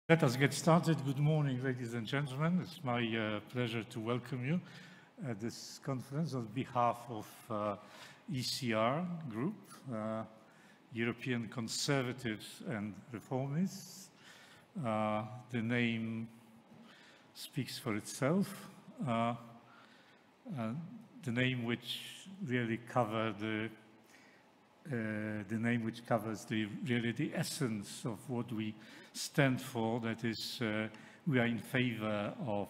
Let us get started. Good morning, ladies and gentlemen. It's my pleasure to welcome you at this conference on behalf of ECR Group, European Conservatives and Reformists. The name speaks for itself. The name which really covers really the essence of what we stand for. That is, we are in favor of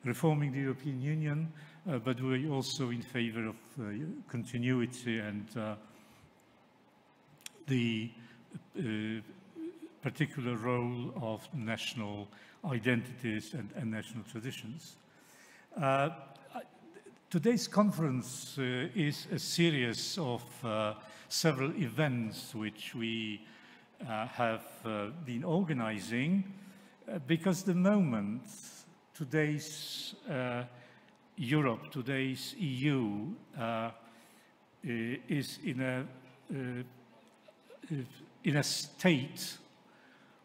reforming the European Union, but we're also in favor of continuity and the particular role of national identities and national traditions. Today's conference is a series of several events which we have been organizing because the moment today's Europe, today's EU is in a state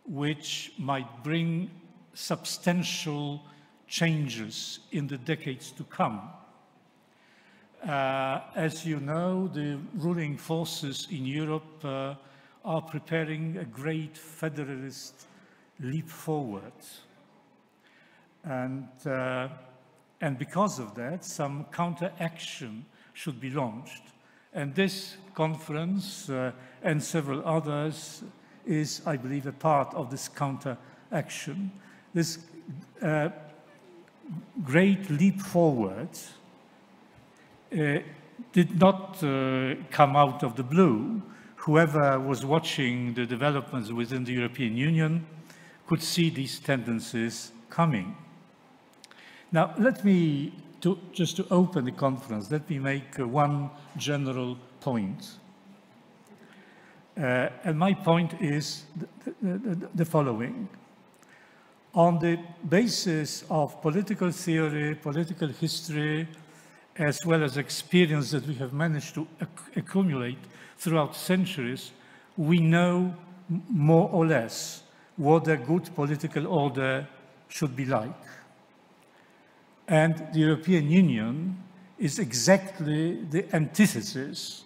which might bring substantial changes in the decades to come. As you know, the ruling forces in Europe are preparing a great federalist leap forward. And because of that, some counteraction should be launched. And this conference and several others is, I believe, a part of this counteraction. This great leap forward did not come out of the blue. Whoever was watching the developments within the European Union could see these tendencies coming. Now, just to open the conference, let me make one general point. And my point is the following. On the basis of political theory, political history, as well as experience that we have managed to accumulate throughout centuries, we know more or less what a good political order should be like. And the European Union is exactly the antithesis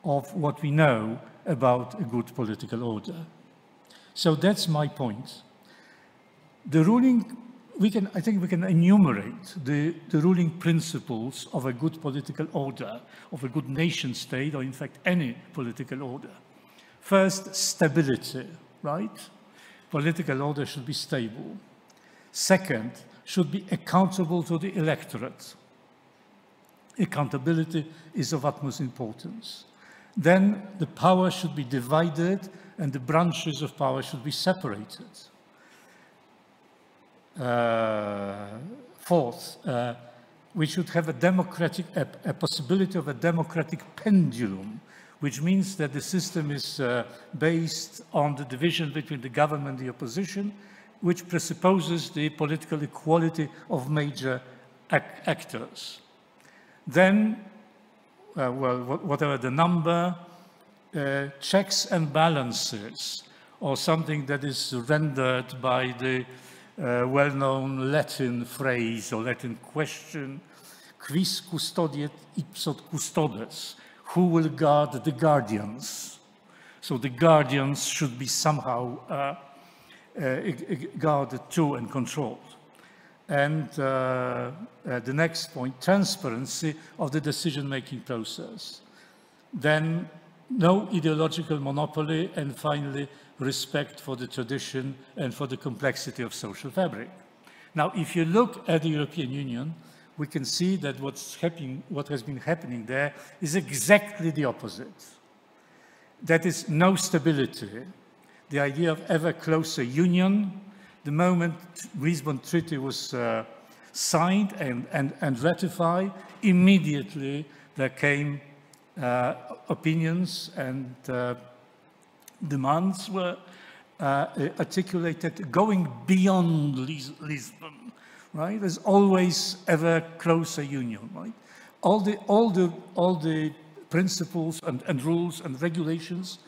of what we know about a good political order. So that's my point. The ruling I think we can enumerate the ruling principles of a good political order, of a good nation state, or in fact any political order. First, stability, right? Political order should be stable. Second, should be accountable to the electorate. Accountability is of utmost importance. Then the power should be divided and the branches of power should be separated. Fourth, we should have a possibility of a democratic pendulum, which means that the system is based on the division between the government and the opposition, which presupposes the political equality of major actors. Then, whatever the number, checks and balances, or something that is rendered by the well-known Latin phrase or Latin question, quis custodiet ipsot custodes, who will guard the guardians? So the guardians should be somehow guarded too and controlled. And the next point, transparency of the decision-making process. Then no ideological monopoly, and finally, respect for the tradition and for the complexity of social fabric. Now, if you look at the European Union, we can see that what has been happening there is exactly the opposite. That is no stability. The idea of ever closer union, the moment Lisbon Treaty was signed and ratified, immediately there came opinions and demands were articulated going beyond Lisbon, right? There's always ever closer union, right? All the principles and rules and regulations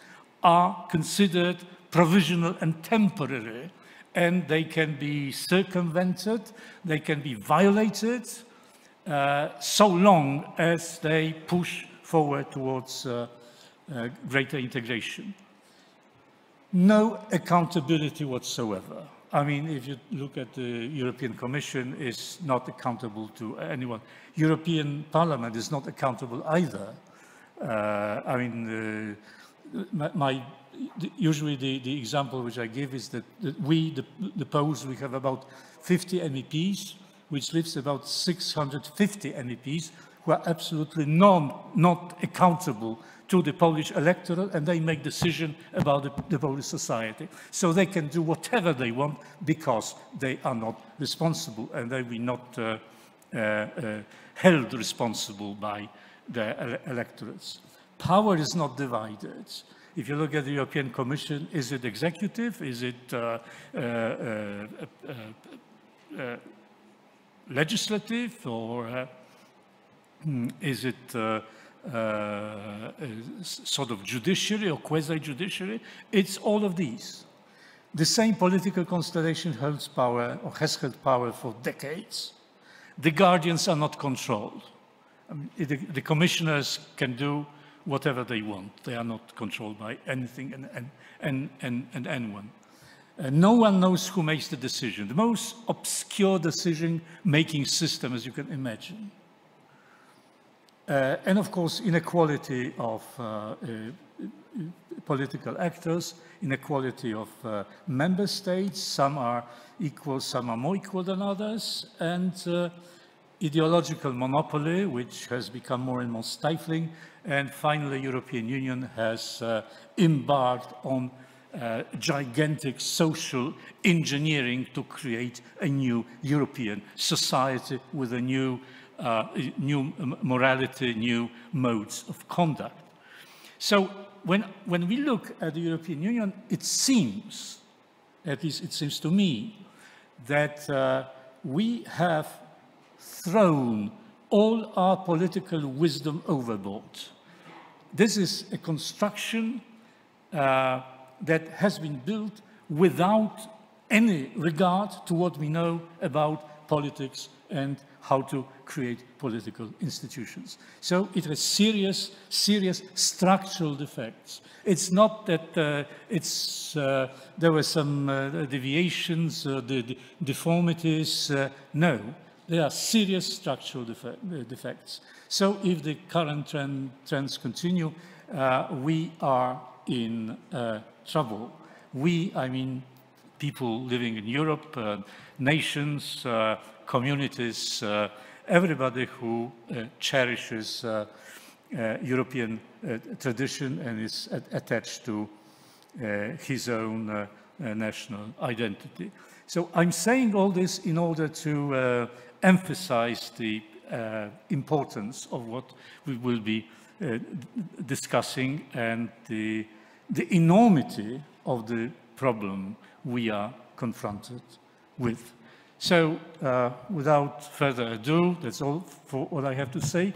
are considered provisional and temporary, and they can be circumvented, they can be violated, so long as they push forward towards greater integration. No accountability whatsoever. I mean, if you look at the European Commission, is not accountable to anyone. European Parliament is not accountable either. I mean, usually the example which I give is that we, the Poles, we have about 50 MEPs, which leaves about 650 MEPs who are absolutely not accountable to the Polish electorate, and they make decisions about the Polish society. So they can do whatever they want because they are not responsible, and they will not held responsible by the electorates. Power is not divided. If you look at the European Commission, is it executive? Is it legislative? Or is it sort of judiciary or quasi-judiciary? It's all of these. The same political constellation holds power or has held power for decades. The guardians are not controlled. I mean, the commissioners can do whatever they want. They are not controlled by anything and anyone. No one knows who makes the decision. The most obscure decision-making system, as you can imagine. And of course, inequality of political actors, inequality of member states. Some are equal, some are more equal than others, and ideological monopoly, which has become more and more stifling. And finally, the European Union has embarked on gigantic social engineering to create a new European society with a new morality, new modes of conduct. So when we look at the European Union, it seems, at least it seems to me, that we have thrown all our political wisdom overboard. This is a construction that has been built without any regard to what we know about politics and how to create political institutions. So it has serious structural defects. It's not that there were some deviations, the deformities. No, there are serious structural defects. So if the current trends continue, we are in trouble. We, I mean, people living in Europe, nations, communities, everybody who cherishes European tradition and is attached to his own national identity. So I'm saying all this in order to emphasize the importance of what we will be discussing and the enormity of the problem we are confronted with. So, without further ado, that's all for what I have to say.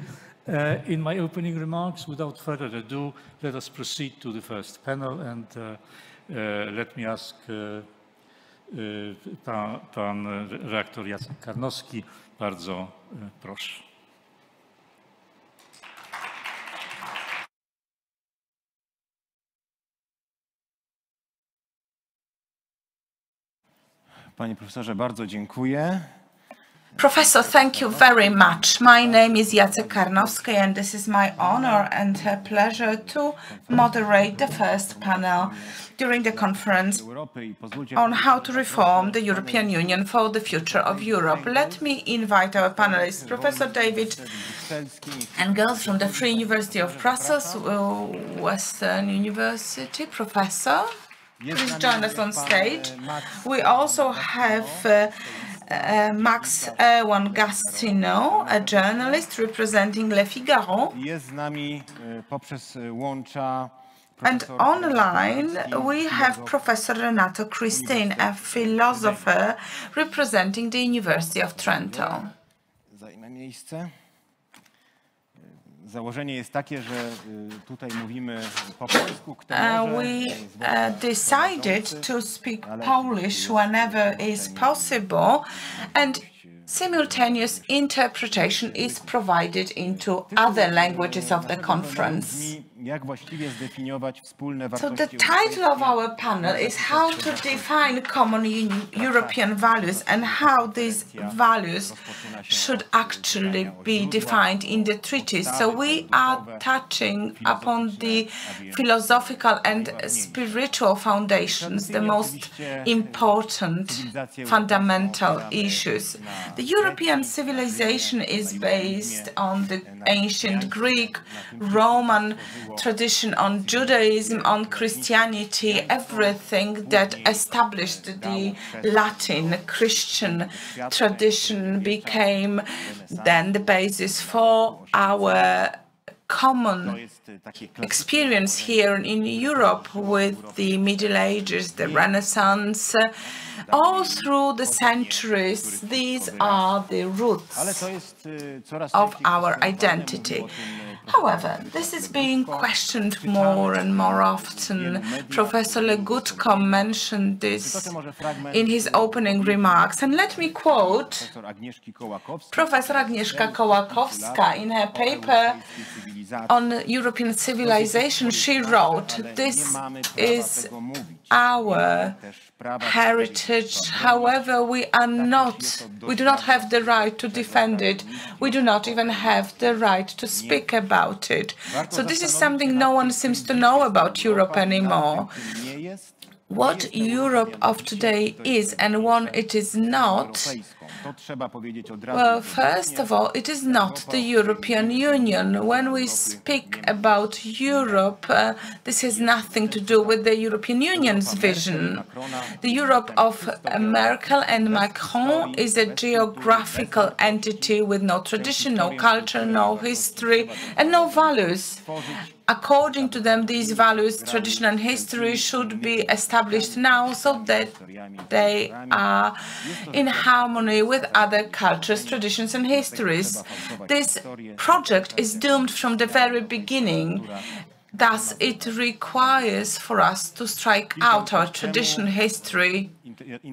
In my opening remarks, without further ado, let us proceed to the first panel, and let me ask pan redaktor Jacek Karnowski. Bardzo proszę. Panie profesorze, bardzo dziękuję. Professor, thank you very much. My name is Jacek Karnowski, and this is my honor and a pleasure to moderate the first panel during the conference on how to reform the European Union for the future of Europe. Let me invite our panelists, Professor David Engels from the Free University of Brussels, Western University. Professor, please join us on stage. We also have Max-Erwann Gastineau, a journalist representing Le Figaro. And online we have Professor Renato, Cristin, a philosopher representing the University of Trento. Założenie jest takie, że tutaj mówimy po polsku. Kto może, we decided to speak Polish whenever is possible, and simultaneous interpretation is provided into other languages of the conference. Jak właściwie zdefiniować wspólne So wartości? the title of our panel is how to define common European values and how these values should actually be defined in the treaties. So we are touching upon the philosophical and spiritual foundations, the most important fundamental issues. The European civilization is based on the ancient Greek, Roman tradition, on Judaism, on Christianity, everything that established the Latin Christian tradition became then the basis for our common experience here in Europe with the Middle Ages, the Renaissance. All through the centuries, these are the roots of our identity. However, this is being questioned more and more often. Professor Legutko mentioned this in his opening remarks. And let me quote Professor Agnieszka Kołakowska in her paper on European civilization. She wrote, "This is our heritage. However, we do not have the right to defend it. We do not even have the right to speak about it." So this is something no one seems to know about Europe anymore. What Europe of today is and what it is not, well, first of all, it is not the European Union. When we speak about Europe, this has nothing to do with the European Union's vision. The Europe of Merkel and Macron is a geographical entity with no tradition, no culture, no history, and no values. According to them, these values, tradition and history should be established now so that they are in harmony with other cultures, traditions and histories. This project is doomed from the very beginning. Thus, it requires for us to strike out our tradition, history,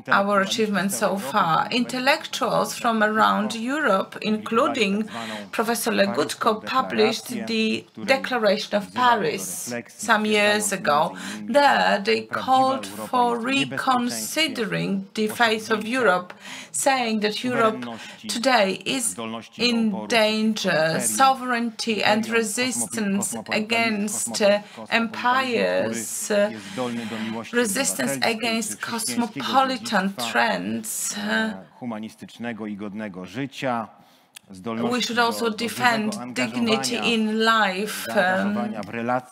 our achievements so far. Intellectuals from around Europe, including Professor Legutko, published the Declaration of Paris some years ago. There, they called for reconsidering the face of Europe, saying that Europe today is in danger. Sovereignty and resistance against empires, resistance against cosmopolitan trends. We should also defend dignity in life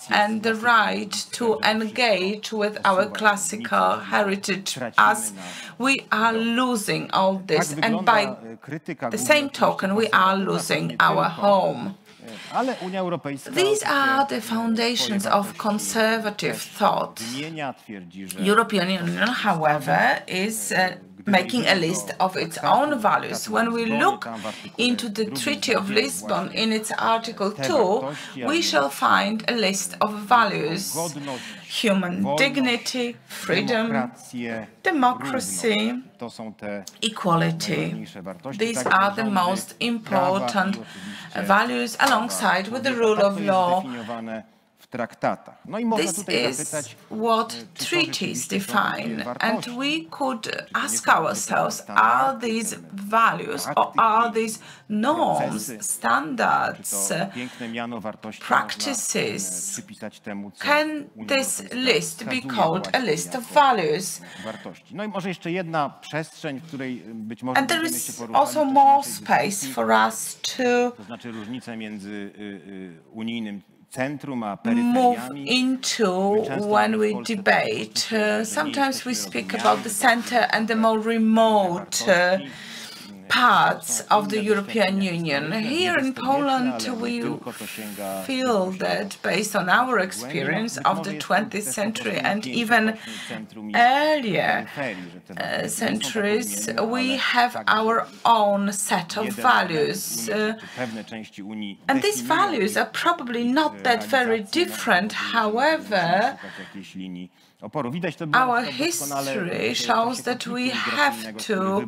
and the right to engage with our classical heritage, as we are losing all this, and by the same token we are losing our home. These are the foundations of conservative thought. European Union, however, is making a list of its own values. When we look into the Treaty of Lisbon in its Article 2, we shall find a list of values: human dignity, freedom, democracy, equality. These are the most important values, alongside with the rule of law. This is what treaties define, and we could ask ourselves, are these values or are these norms, standards, practices, can this list be called a list of values? And there is also more space for us to move into when we debate. Sometimes we speak about the center and the more remote parts of the European Union. Here in Poland, we feel that based on our experience of the 20th century and even earlier centuries, we have our own set of values. And these values are probably not that very different. However, our history shows that we have to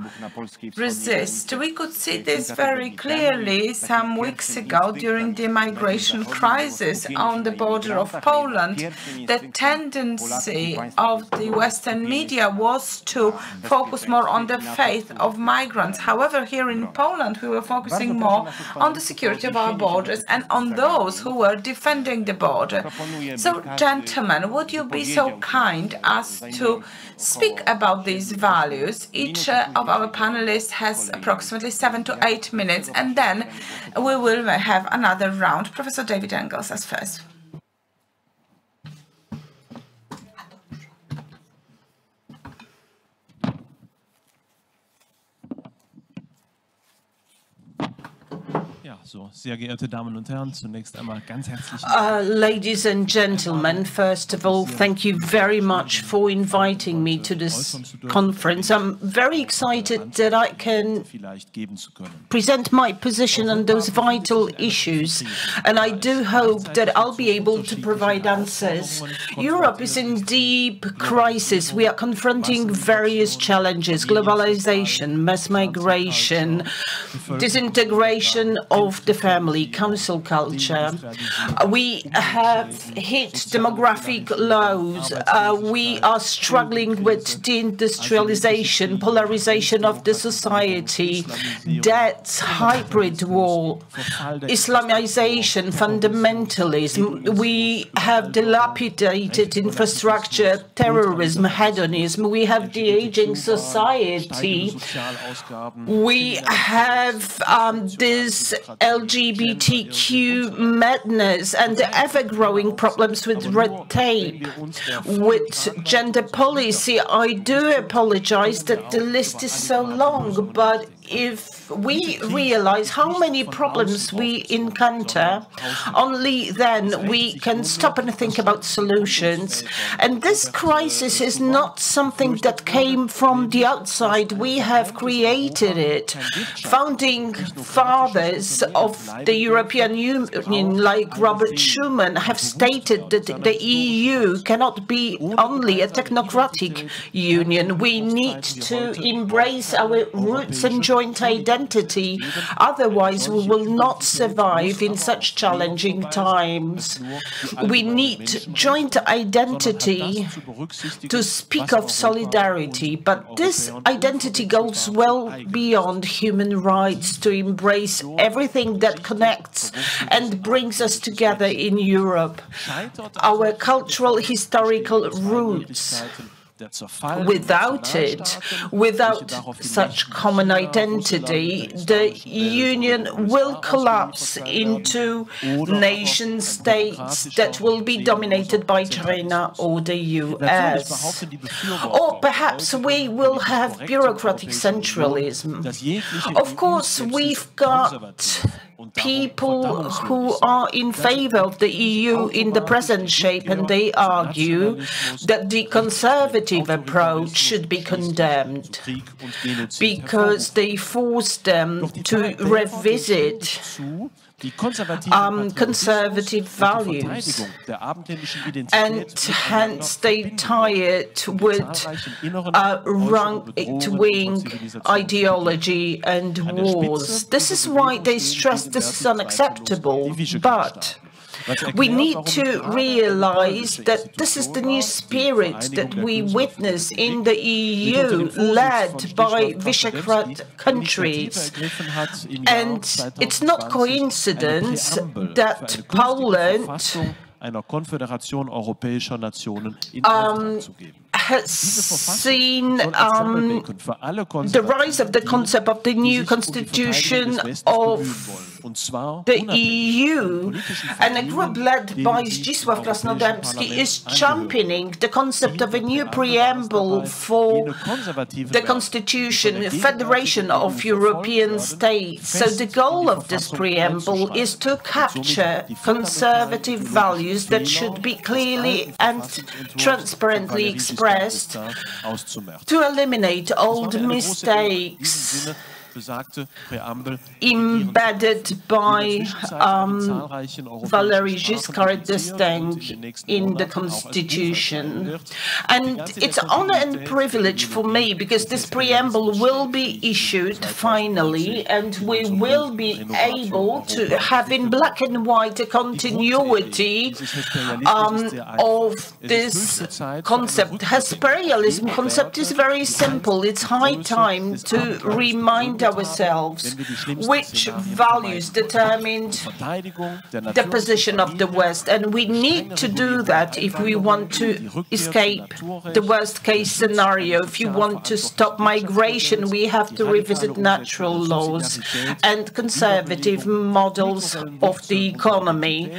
resist. We could see this very clearly some weeks ago during the migration crisis on the border of Poland. The tendency of the Western media was to focus more on the faith of migrants. However, here in Poland, we were focusing more on the security of our borders and on those who were defending the border. So, gentlemen, would you be so kind as to speak about these values? Each of our panelists has approximately 7 to 8 minutes, and then we will have another round. Professor David Engels as first. Sehr geehrte Damen und Herren, zunächst einmal ganz herzlichen Ladies and gentlemen, first of all, thank you very much for inviting me to this conference. I'm very excited that I can present my position on those vital issues, and I do hope that I'll be able to provide answers. Europe is in deep crisis. We are confronting various challenges: globalization, mass migration, disintegration of the family, council culture. We have hit demographic lows. We are struggling with deindustrialization, polarization of the society, debts, hybrid war, Islamization, fundamentalism. We have dilapidated infrastructure, terrorism, hedonism. We have the aging society. We have this LGBTQ madness and the ever-growing problems with red tape, with gender policy. I do apologize that the list is so long, but if we realize how many problems we encounter, only then we can stop and think about solutions. And this crisis is not something that came from the outside. We have created it. Founding fathers of the European Union, like Robert Schuman, have stated that the EU cannot be only a technocratic union. We need to embrace our roots and joint identity. Otherwise, we will not survive in such challenging times. We need joint identity to speak of solidarity, but this identity goes well beyond human rights, to embrace everything that connects and brings us together in Europe. Our cultural, historical roots. Without it, without such common identity, the Union will collapse into nation states that will be dominated by China or the US. Or perhaps we will have bureaucratic centralism. Of course, we've got people who are in favor of the EU in the present shape, and they argue that the conservative approach should be condemned because they force them to revisit conservative values, and hence they tie it with right-wing ideology and wars. This is why they stress this is unacceptable, but we need to realize that this is the new spirit that we witness in the EU, led by Visegrad countries. And it's not coincidence that Poland has seen the rise of the concept of the new constitution of the EU and a group led by Zdzisław Krasnodębski is championing the concept of a new preamble for the Constitution, Federation of European States. So the goal of this preamble is to capture conservative values that should be clearly and transparently expressed, to eliminate old mistakes embedded by Valéry Giscard d'Estaing in the Constitution. And it's an honor and privilege for me, because this preamble will be issued finally, and we will be able to have in black and white a continuity of this concept. Hesperialism concept is very simple. It's high time to remind ourselves which values determined the position of the West, and we need to do that if we want to escape the worst-case scenario. If you want to stop migration, we have to revisit natural laws and conservative models of the economy.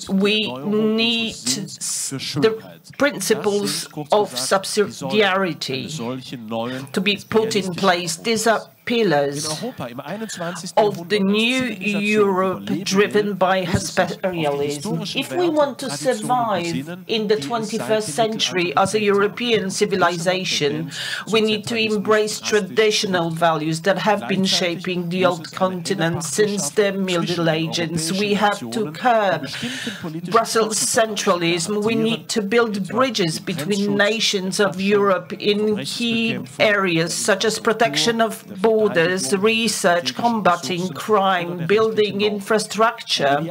We need the principles of subsidiarity to be put in place. These are pillars of the new Europe driven by Hesperialism. If we want to survive in the 21st century as a European civilization, we need to embrace traditional values that have been shaping the old continent since the Middle Ages. We have to curb Brussels centralism. We need to build bridges between nations of Europe in key areas such as protection of borders, research, combating crime, building infrastructure,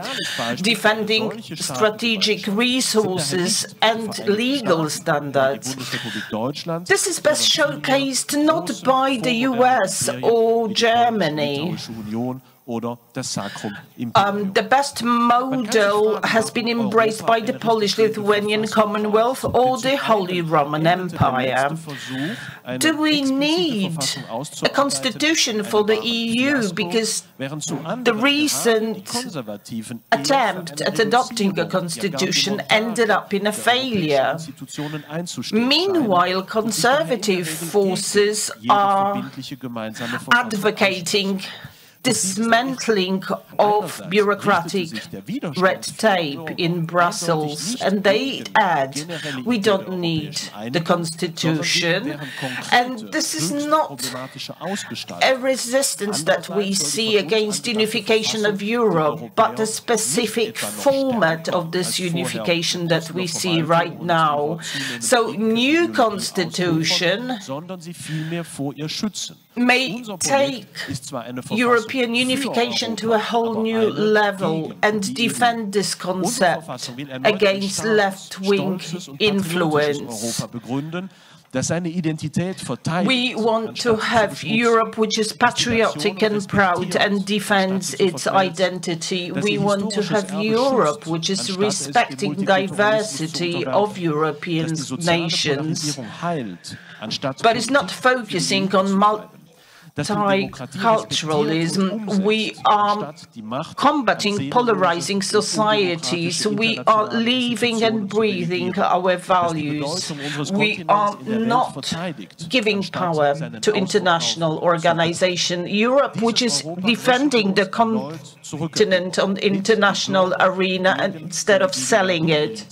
defending strategic resources and legal standards. This is best showcased not by the US or Germany. The best model has been embraced by the Polish-Lithuanian Commonwealth or the Holy Roman Empire. Do we need a constitution for the EU? Because the recent attempt at adopting a constitution ended up in a failure. Meanwhile, conservative forces are advocating dismantling of bureaucratic red tape in Brussels, and they add, we don't need the constitution. And this is not a resistance that we see against unification of Europe, but a specific format of this unification that we see right now. So new constitution may take European unification to a whole new level and defend this concept against left-wing influence. We want to have Europe which is patriotic and proud and defends its identity. We want to have Europe which is respecting diversity of European nations, but it's not focusing on multiculturalism. We are combating polarizing societies. We are living and breathing our values. We are not giving power to international organization. Europe, which is defending the continent on the international arena instead of selling it.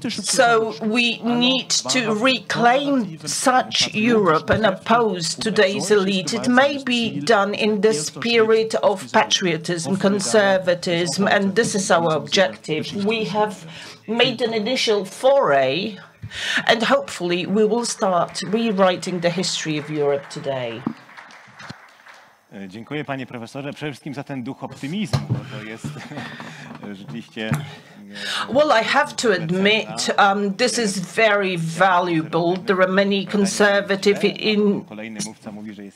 So we need to reclaim such Europe and oppose today's elite. It may be done in the spirit of patriotism, conservatism, and this is our objective. We have made an initial foray, and hopefully we will start rewriting the history of Europe today. Dziękuję, panie profesorze, przede wszystkim za ten duch optymizmu, bo to jest rzeczywiście... Well, I have to admit, this is very valuable. There are many conservative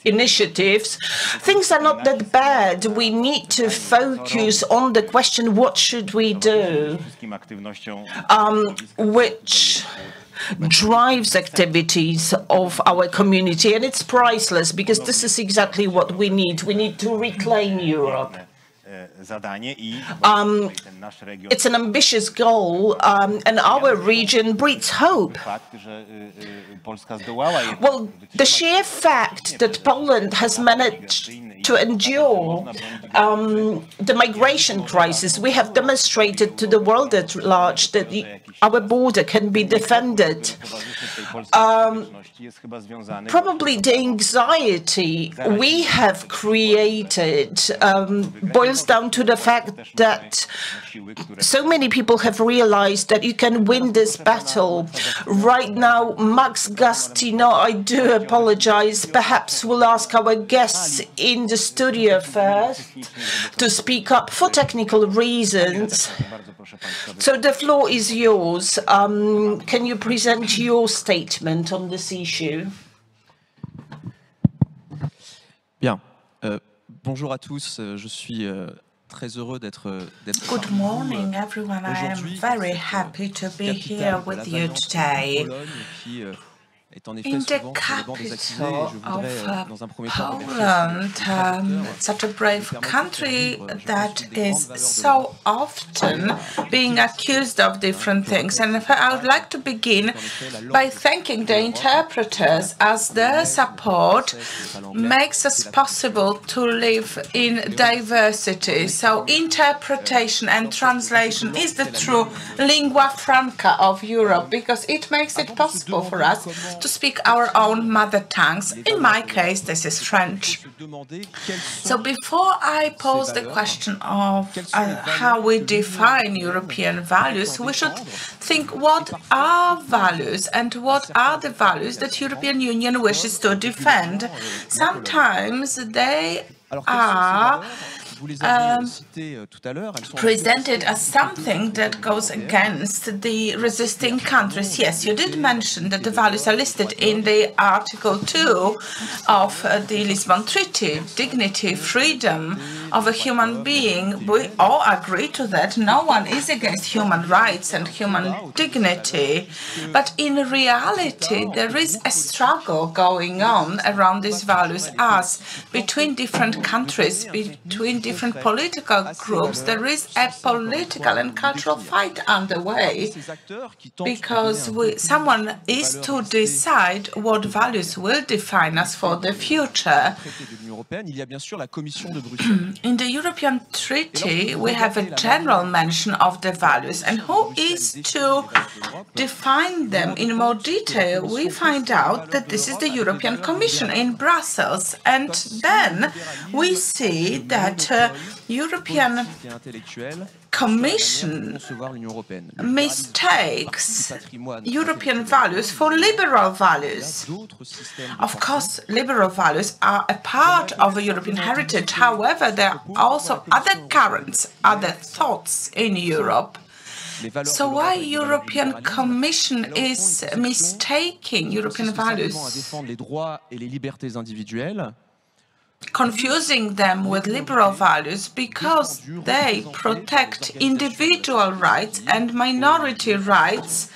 initiatives. Things are not that bad. We need to focus on the question, what should we do? Which drives activities of our community, and it's priceless, because this is exactly what we need. We need to reclaim Europe. It's an ambitious goal, and our region breeds hope. Well, the sheer fact that Poland has managed to endure the migration crisis, we have demonstrated to the world at large that our border can be defended. Probably the anxiety we have created boils down to the fact that so many people have realized that you can win this battle. Right now, Max Gastineau, I do apologize, perhaps we'll ask our guests in the studio first to speak up for technical reasons. So the floor is yours. Can you present your statement on this issue? Bien. Bonjour à tous. Je suis très heureux d'être Good morning, everyone. I am very happy to be here with you today. In the capital of Poland, such a brave country that is so often being accused of different things. And I would like to begin by thanking the interpreters, as their support makes us possible to live in diversity. So interpretation and translation is the true lingua franca of Europe, because it makes it possible for us to speak our own mother tongues. In my case, this is French. So before I pose the question of how we define European values, we should think what are values and what are the values that European Union wishes to defend. Sometimes they are presented as something that goes against the resisting countries. Yes, you did mention that the values are listed in the Article 2 of the Lisbon Treaty. Dignity, freedom of a human being. We all agree to that. No one is against human rights and human dignity. But in reality, there is a struggle going on around these values, as between different countries, between different political groups, there is a political and cultural fight underway, because someone is to decide what values will define us for the future. In the European Treaty, we have a general mention of the values, and who is to define them in more detail? We find out that this is the European Commission in Brussels, and then we see that European Commission mistakes European values for liberal values. Of course, liberal values are a part of a European heritage. However, there are also other currents, other thoughts in Europe. So why European Commission is mistaking European values, confusing them with liberal values, because they protect individual rights and minority rights,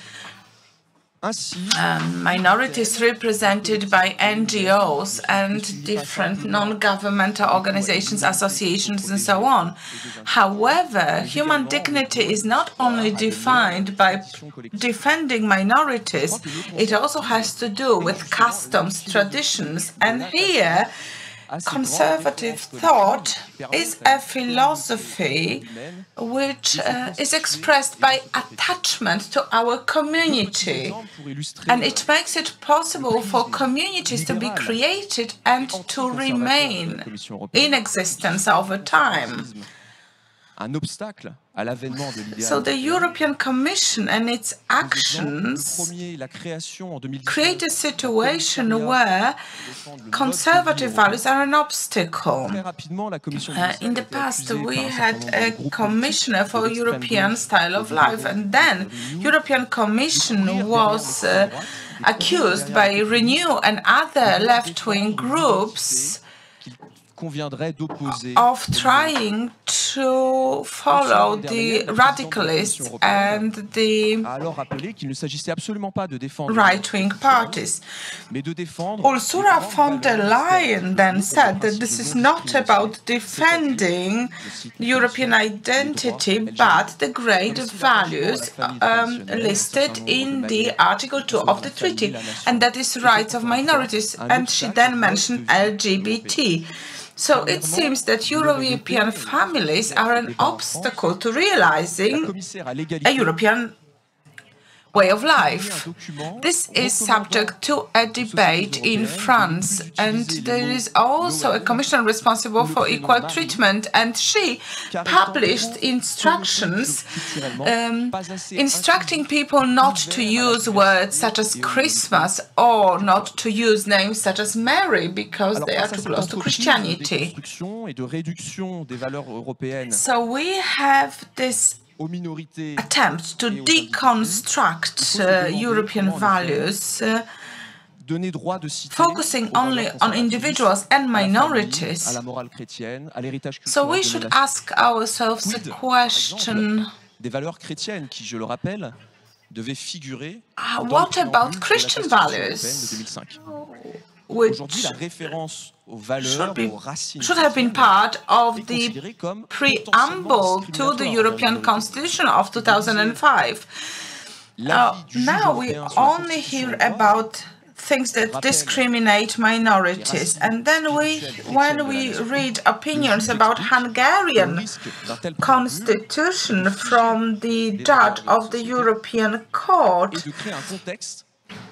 minorities represented by NGOs and different non-governmental organizations, associations, and so on. However, human dignity is not only defined by defending minorities, it also has to do with customs, traditions, and here conservative thought is a philosophy which is expressed by attachment to our community, and it makes it possible for communities to be created and to remain in existence over time. So the European Commission and its actions create a situation where conservative values are an obstacle. In the past, we had a commissioner for European style of life, and then European Commission was accused by Renew and other left-wing groups of trying to follow the radicalists and the right-wing parties. Ursula von der Leyen then said that this is not about defending European identity, but the great values listed in the Article 2 of the treaty, and that is rights of minorities, and she then mentioned LGBT. So it seems that European families are an obstacle to realizing a European way of life. This is subject to a debate in France, and there is also a commission responsible for equal treatment, and she published instructions instructing people not to use words such as Christmas or not to use names such as Mary because they are too close to Christianity. So we have this attempt to deconstruct European values, focusing only on individuals and minorities. So we should ask ourselves the question, what about Christian values, which should have been part of the preamble to the European Constitution of 2005. Now we only hear about things that discriminate minorities, and then when we read opinions about Hungarian constitution from the judge of the European Court,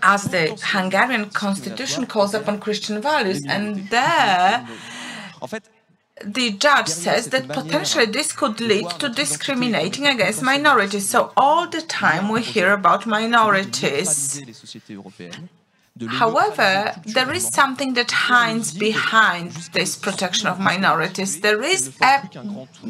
as the Hungarian constitution calls upon Christian values, and there the judge says that potentially this could lead to discriminating against minorities. So all the time we hear about minorities. However, there is something that hides behind this protection of minorities. There is a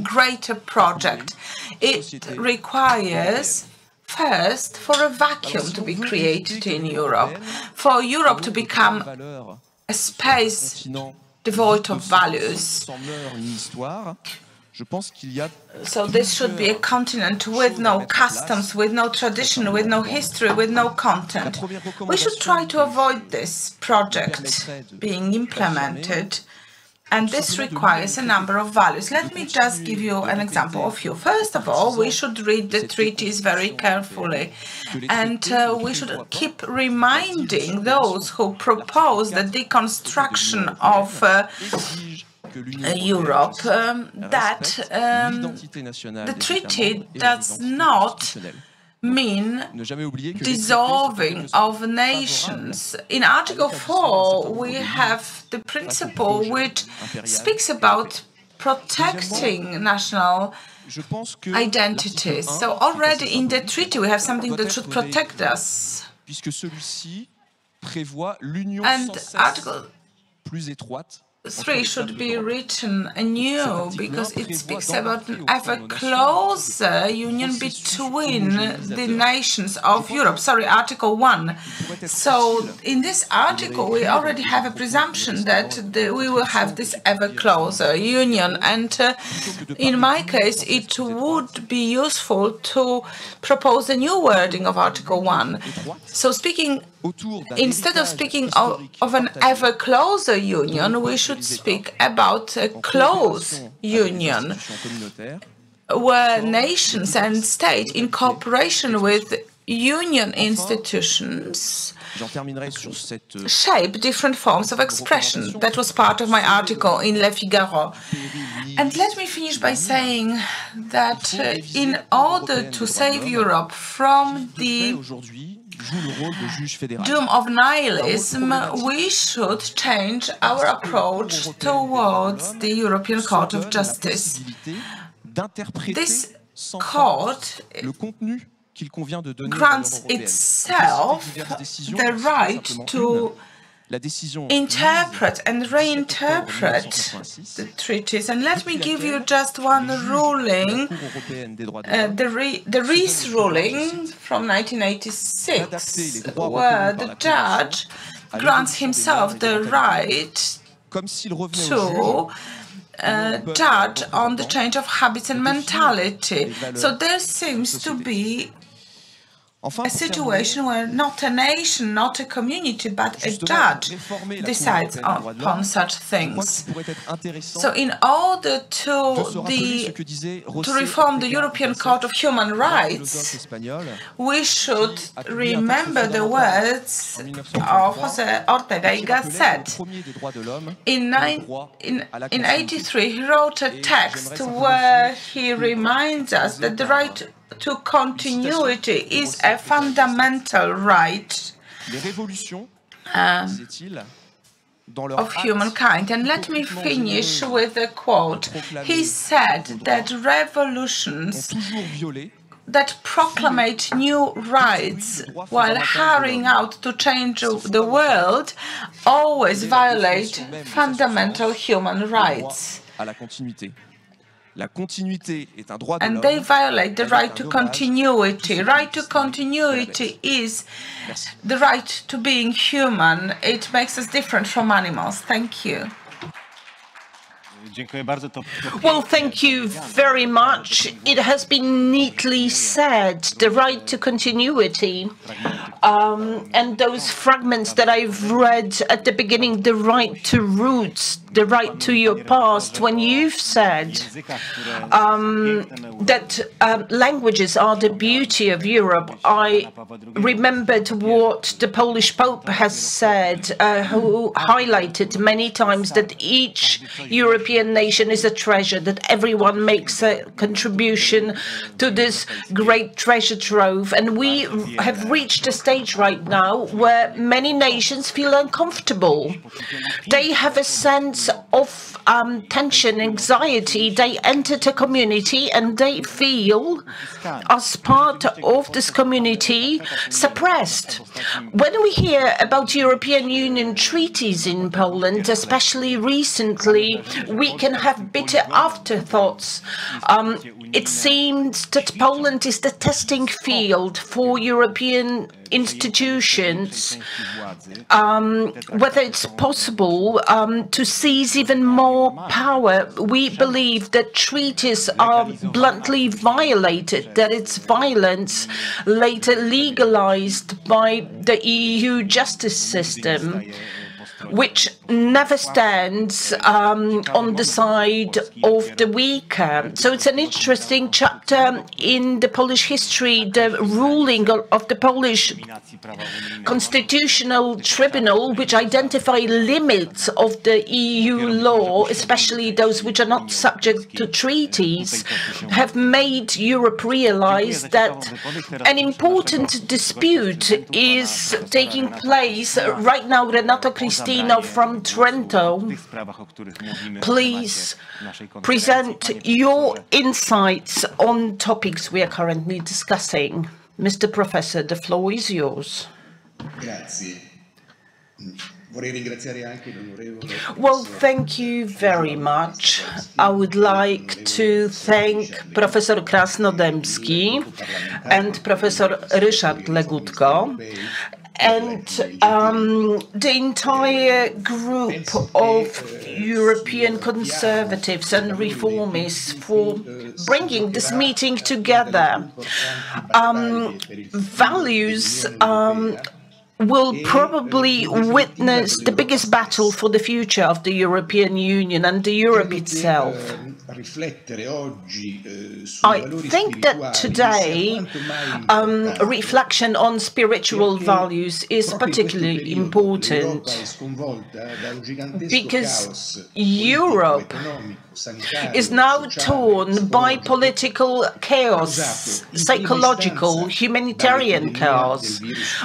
greater project. It requires first, for a vacuum to be created in Europe, for Europe to become a space devoid of values. So this should be a continent with no customs, with no tradition, with no history, with no content. We should try to avoid this project being implemented. And this requires a number of values. Let me just give you an example of few. First of all, we should read the treaties very carefully. And we should keep reminding those who propose the deconstruction of Europe that the treaty does not mean dissolving of nations. In Article 4, we have the principle which speaks about protecting national identities. So already in the treaty, we have something that should protect us. And Article 3 should be written anew because it speaks about an ever closer union between the nations of Europe. Sorry, Article 1. So in this article, we already have a presumption that we will have this ever closer union. And in my case, it would be useful to propose a new wording of Article 1. So instead of speaking of an ever closer union, we should speak about a close union, where nations and state, in cooperation with union institutions, shape different forms of expression. That was part of my article in Le Figaro. And let me finish by saying that in order to save Europe from the doom of nihilism, we should change our approach towards the European Court of Justice. This court grants itself the right to interpret and reinterpret the treaties. And let me give you just one ruling, the Rees ruling from 1986, where the judge grants himself the right to judge on the change of habits and mentality. So there seems to be a situation where not a nation, not a community, but a judge decides upon such things. So in order to reform the European Court of Human Rights, we should remember the words of José Ortega y Gasset. In 1983, he wrote a text where he reminds us that the right to continuity is a fundamental right of humankind. And let me finish with a quote. He said that revolutions that proclamate new rights while hurrying out to change the world always violate fundamental human rights. And they violate the right to continuity. Right to continuity is the right to being human. It makes us different from animals. Thank you. Well, thank you very much. It has been neatly said, the right to continuity. And those fragments that I've read at the beginning, the right to roots, the right to your past, when you've said that languages are the beauty of Europe, I remembered what the Polish Pope has said, who highlighted many times that each European nation is a treasure, that everyone makes a contribution to this great treasure trove. And we have reached a stage right now where many nations feel uncomfortable. They have a sense of tension, anxiety. They entered a community and they feel, as part of this community, suppressed. When we hear about European Union treaties in Poland, especially recently, we can have bitter afterthoughts. It seems that Poland is the testing field for European institutions, whether it's possible to seize even more power. We believe that treaties are bluntly violated, that it's violence later legalized by the EU justice system, which never stands on the side of the weaker. So it's an interesting chapter in the Polish history, the ruling of the Polish Constitutional Tribunal, which identify limits of the EU law, especially those which are not subject to treaties, have made Europe realize that an important dispute is taking place right now. Renato, Cristin from Trento, please present your insights on topics we are currently discussing. Mr. Professor, the floor is yours. Well, thank you very much. I would like to thank Professor Krasnodębski and Professor Ryszard Legutko and the entire group of European conservatives and reformists for bringing this meeting together. Values will probably witness the biggest battle for the future of the European Union and the Europe itself. I think that today reflection on spiritual values is particularly important because Europe is now torn by political chaos, psychological, humanitarian chaos,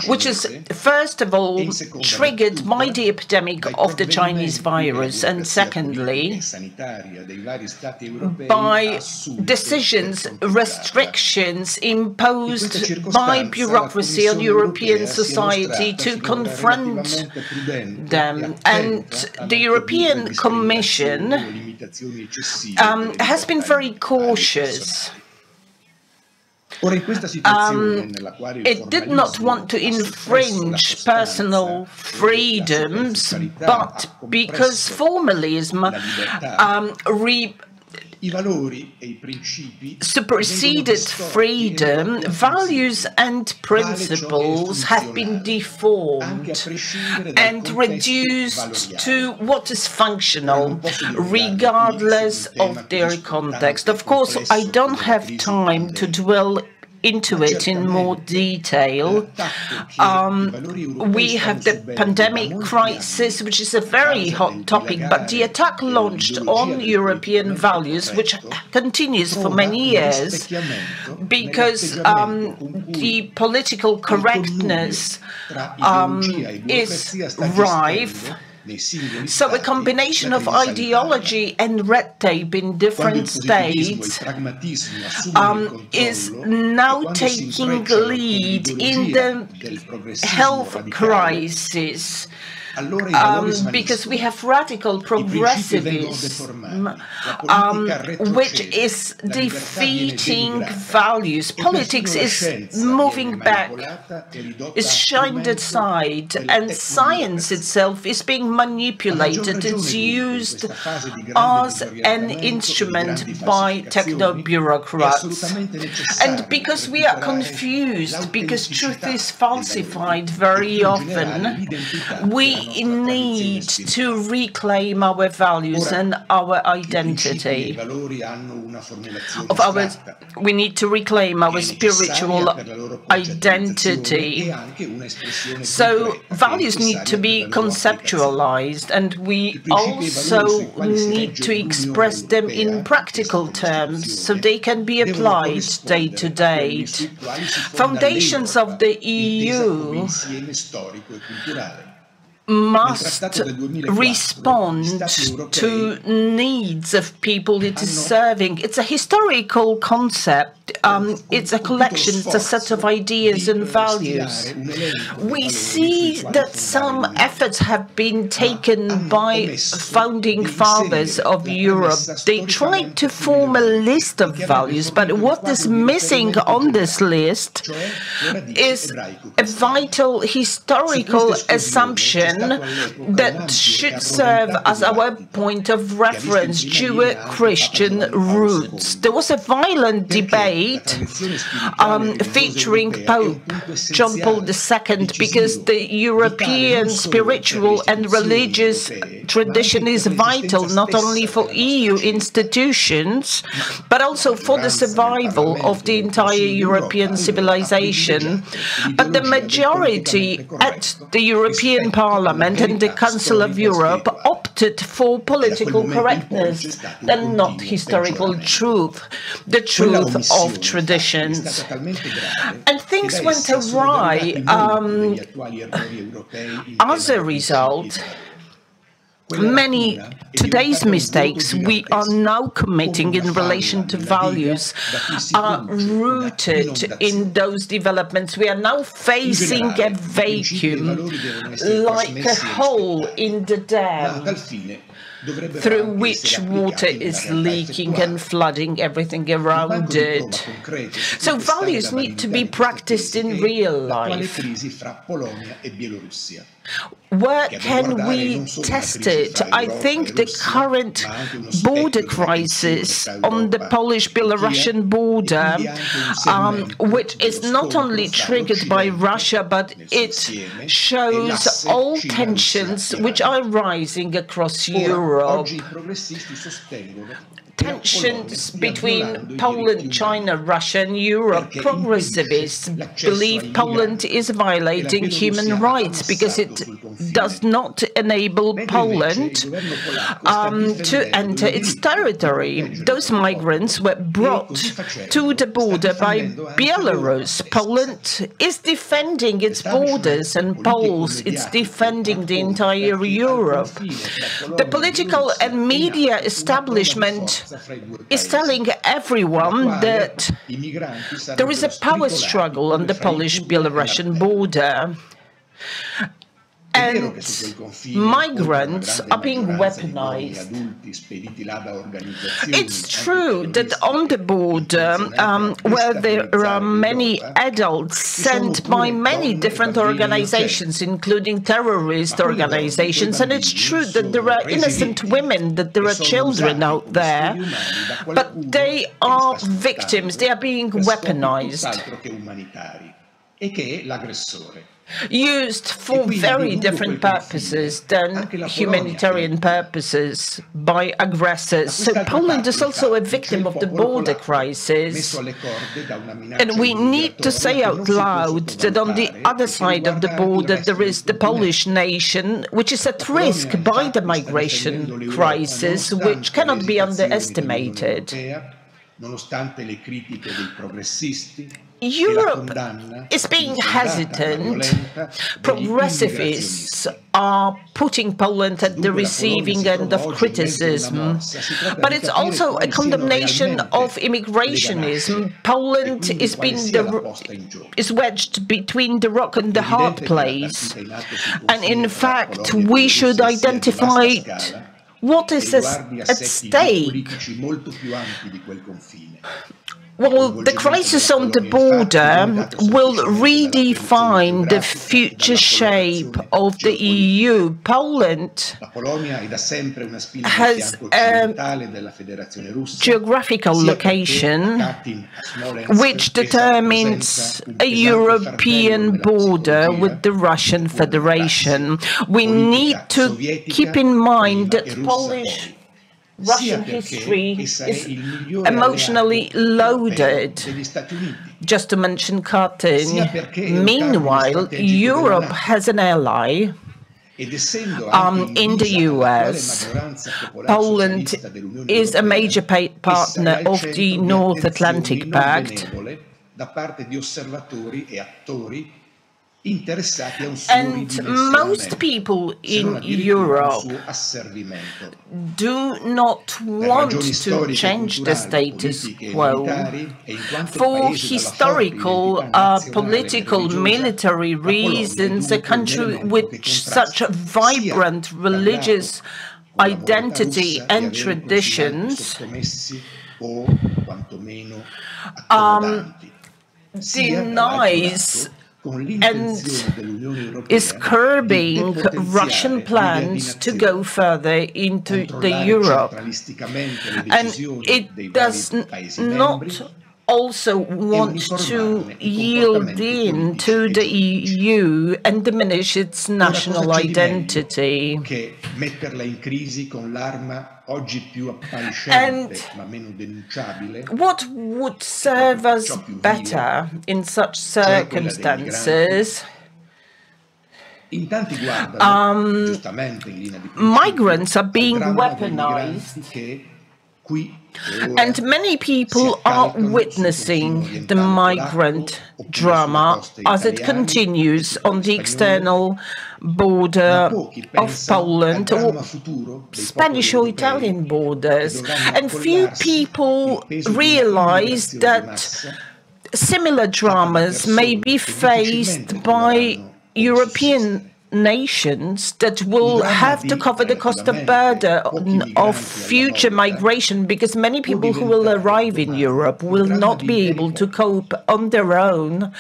which is first of all triggered by the epidemic of the Chinese virus, and secondly by decisions, restrictions imposed by bureaucracy on European society to confront them. And the European Commission has been very cautious. It did not want to infringe personal freedoms, but because formalism superseded freedom, values and principles have been deformed and reduced to what is functional, regardless of their context. Of course, I don't have time to dwell into it in more detail. We have the pandemic crisis, which is a very hot topic, but the attack launched on European values, which continues for many years, because the political correctness is rife. So a combination of ideology and red tape in different states is now taking lead in the health crisis. Because we have radical progressivism, which is defeating values. Politics is moving back, is shined aside, and science itself is being manipulated. It's used as an instrument by techno-bureaucrats. And because we are confused, because truth is falsified very often, we need to reclaim our values and our identity. We need to reclaim our spiritual identity. So values need to be conceptualized, and we also need to express them in practical terms so they can be applied day to day. Foundations of the EU must respond to needs of people it is serving. It's a historical concept. It's a collection, it's a set of ideas and values. We see that some efforts have been taken by founding fathers of Europe. They tried to form a list of values, but what is missing on this list is a vital historical assumption that should serve as our point of reference, Jewish-Christian roots. There was a violent debate featuring Pope John Paul II, because the European spiritual and religious tradition is vital not only for EU institutions, but also for the survival of the entire European civilization. But the majority at the European Parliament and the Council of Europe opted for political correctness and not historical truth, the truth of traditions. And things went awry. As a result, many today's mistakes we are now committing in relation to values are rooted in those developments. We are now facing a vacuum, like a hole in the dam, through which water is leaking and flooding everything around it. So values need to be practiced in real life. Where can we test it? I think the current border crisis on the Polish-Belarusian border, which is not only triggered by Russia, but it shows all tensions which are rising across Europe. Tensions between Poland, China, Russia and Europe. Progressivists believe Poland is violating human rights because it does not enable Poland to enter its territory. Those migrants were brought to the border by Belarus. Poland is defending its borders, and Poles is defending the entire Europe. The political and media establishment is telling everyone that there is a power struggle on the Polish-Belarusian border. And migrants are being weaponized. It's true that on the border, where there are many adults sent by many different organizations, including terrorist organizations, and it's true that there are innocent women, that there are children out there, but they are victims, they are being weaponized, used for very different purposes than humanitarian purposes by aggressors. So Poland is also a victim of the border crisis. And we need to say out loud that on the other side of the border there is the Polish nation, which is at risk by the migration crisis, which cannot be underestimated. Europe is being hesitant. Progressivists are putting Poland at the receiving end of criticism. But it's also a condemnation of immigrationism. Poland is wedged between the rock and the hard place. And in fact, we should identify what is at stake. Well, the crisis on the border will redefine the future shape of the EU. Poland has a geographical location which determines a European border with the Russian Federation. We need to keep in mind that Russian history is emotionally loaded, just to mention Cristin. Meanwhile, Europe has an ally in the US. Poland is a major partner of the North Atlantic Pact. And most people in Europe do not want to change the status quo. For historical, political, military reasons, a country with such a vibrant religious identity and traditions denies and is curbing Russian plans to go further into the Europe. And it does not also want to yield in to the EU and diminish its national identity. And what would serve us better in such circumstances? Migrants are being weaponized. And many people are witnessing the migrant drama as it continues on the external border of Poland or Spanish or Italian borders. And few people realize that similar dramas may be faced by European nations that will have to cover the cost of burden of future migration, because many people who will arrive in Europe will not be able to cope on their own.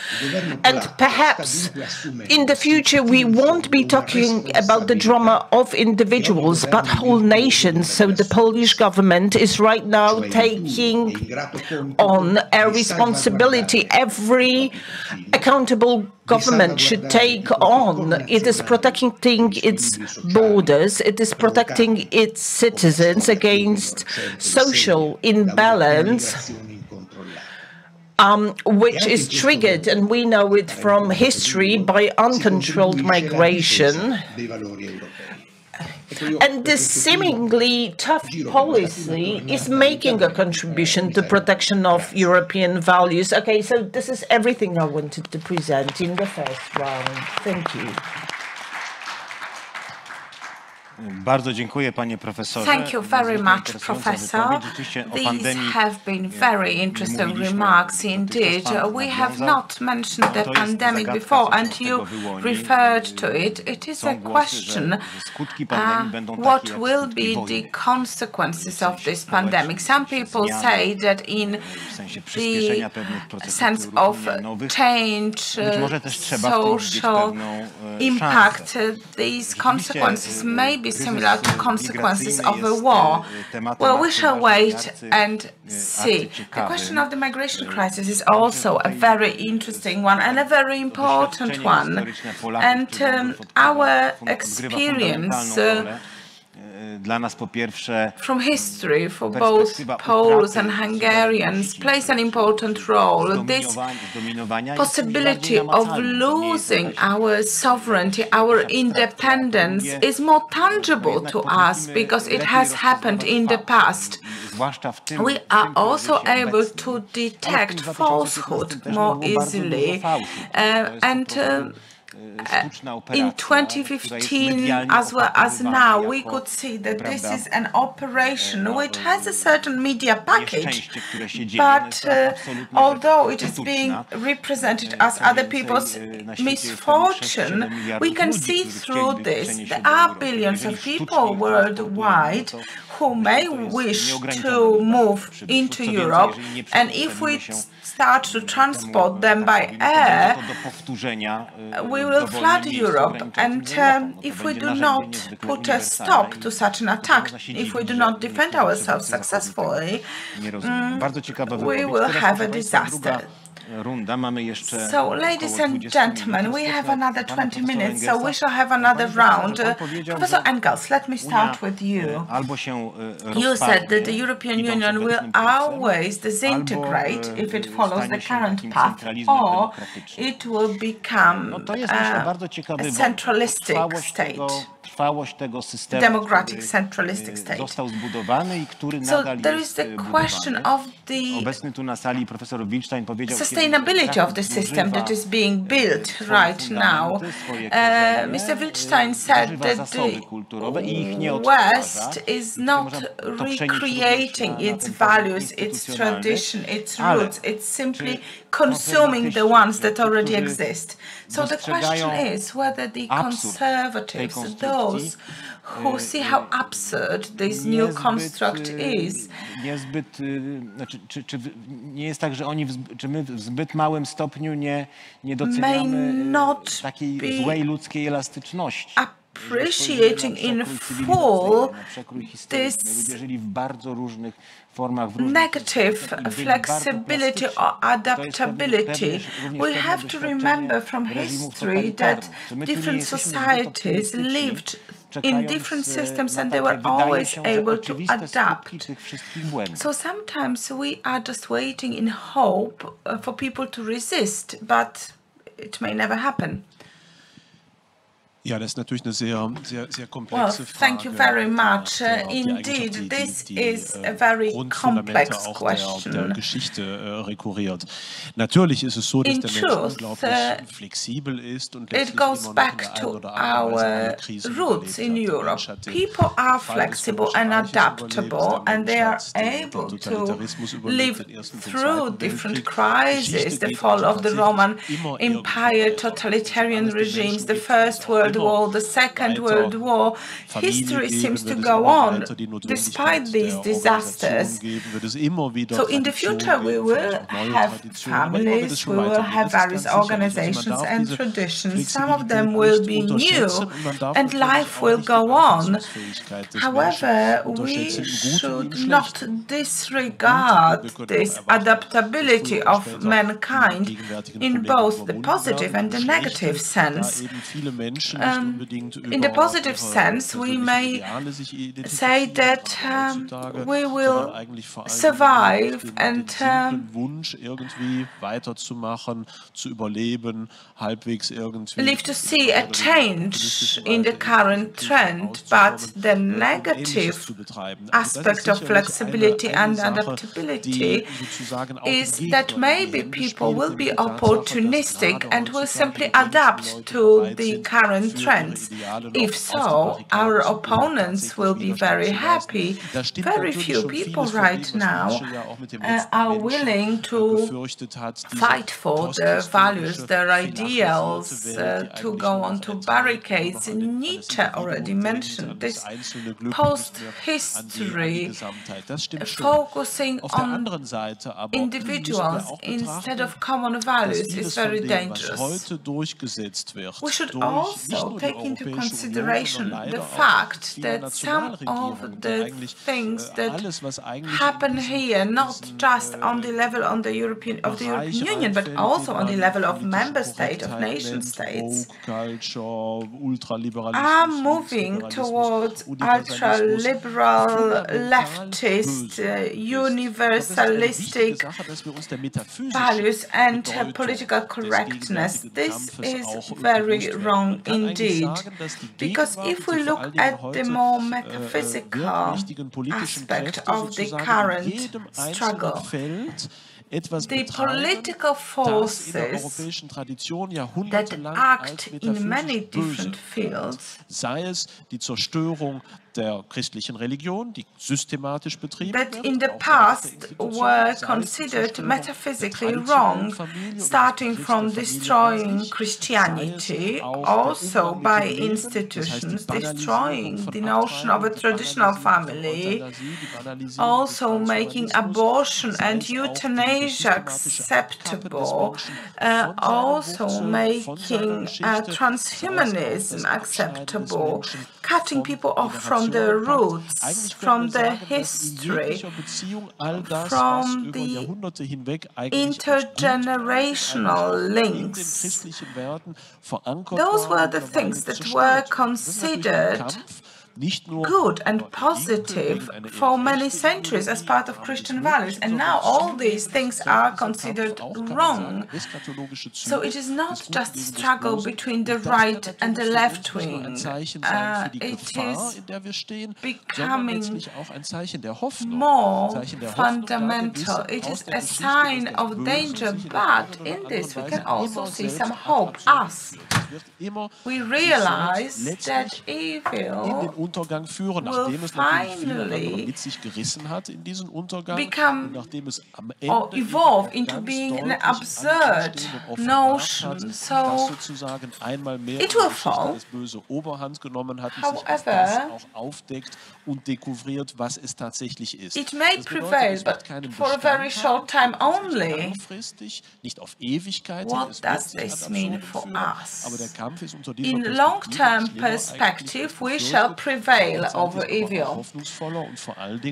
And perhaps in the future we won't be talking about the drama of individuals but whole nations. So the Polish government is right now taking on a responsibility every accountable government should take on. It is protecting its borders, it is protecting its citizens against social imbalance, which is triggered, and we know it from history, by uncontrolled migration. And this seemingly tough policy is making a contribution to protection of European values. Okay, so this is everything I wanted to present in the first round. Thank you. Bardzo dziękuję, panie profesorze. Thank you very much, Professor. These have been very interesting remarks indeed. We have not mentioned the pandemic before, and you referred to it. It is a question, what will be the consequences of this pandemic? Some people say that in the sense of change, social impact, these consequences may be similar to consequences of a war. Well, we shall wait and see. The question of the migration crisis is also a very interesting one and a very important one. And our experience from history for both Poles and Hungarians plays an important role. This possibility of losing our sovereignty, our independence is more tangible to us because it has happened in the past. We are also able to detect falsehood more easily in 2015, as well as now, we could see that this is an operation which has a certain media package, but although it is being represented as other people's misfortune, we can see through this. There are billions of people worldwide who may wish to move into Europe, and if we start to transport them by air, we will flood Europe. And if we do not put a stop to such an attack, if we do not defend ourselves successfully, we will have a disaster. So, ladies and gentlemen, we have another 20 minutes, so we shall have another round. Professor Engels, let me start with you. You said that the European Union will always disintegrate if it follows the current path, or it will become a centralistic state. Democratic centralistic state. So there is the question of the sustainability of the system that is being built right now. Mr. Wilstein said that the West is not recreating its values, its tradition, its roots. It's simply consuming the ones that already exist. So the question is whether the conservatives, those who see how absurd this new construct is, may not be appreciating in full this negative flexibility or adaptability. We have to remember from history that different societies lived in different systems and they were always able to adapt. So sometimes we are just waiting in hope for people to resist, but it may never happen. Ja, das ist natürlich eine sehr komplexe Well, thank you very much. Indeed, this is a very complex question. Der Geschichte rekurriert. Natürlich ist es so, dass der Mensch unglaublich flexibel ist und it goes back to our roots in Europe. People are flexible and adaptable, and they are able to live through different crises, the fall of the Roman Empire, totalitarian regimes, the First World War, the Second World War. History seems to go on despite these disasters. So in the future we will have families, we will have various organizations and traditions. Some of them will be new and life will go on. However, we should not disregard this adaptability of mankind in both the positive and the negative sense. In the positive sense, we may say that we will survive and live to see a change in the current trend, but the negative aspect of flexibility and adaptability is that maybe people will be opportunistic and will simply adapt to the current trends. If so, our opponents will be very happy. Very few people right now are willing to fight for their values, their ideals, to go onto barricades. Nietzsche already mentioned this post-history, focusing on individuals instead of common values is very dangerous. We should also take into consideration the fact that some of the things that happen here, not just on the level of the European Union, but also on the level of member states, of nation states, are moving towards ultra-liberal, leftist, universalistic values and political correctness. This is very wrong indeed, because if we look at the more metaphysical aspect of the current struggle, the political forces that act in many different fields, der christlichen Religion, die systematisch betrieben that in the past were considered metaphysically wrong, starting from destroying Christianity, also by institutions, destroying the notion of a traditional family, also making abortion and euthanasia acceptable, also making transhumanism acceptable, cutting people off from the roots, from the history, from the intergenerational links. Those were the things that were considered good and positive for many centuries as part of Christian values, and now all these things are considered wrong. So it is not just a struggle between the right and the left wing. It is becoming more fundamental. It is a sign of danger, but in this we can also see some hope. We realize that evil Untergang führen, nachdem es natürlich mit sich gerissen hat in diesen Untergang, nachdem es am Ende evolve into being an absurd notion. So sozusagen einmal mehr it will fall. Das böse Oberhand genommen hat und sich das auch aufdeckt und dekouvriert, was es tatsächlich ist. It may prevail, but for a very short time only. Nicht auf Ewigkeit. What does this mean for us? Aber der Kampf ist unter dieser In long-term perspective, we shall prevail over evil.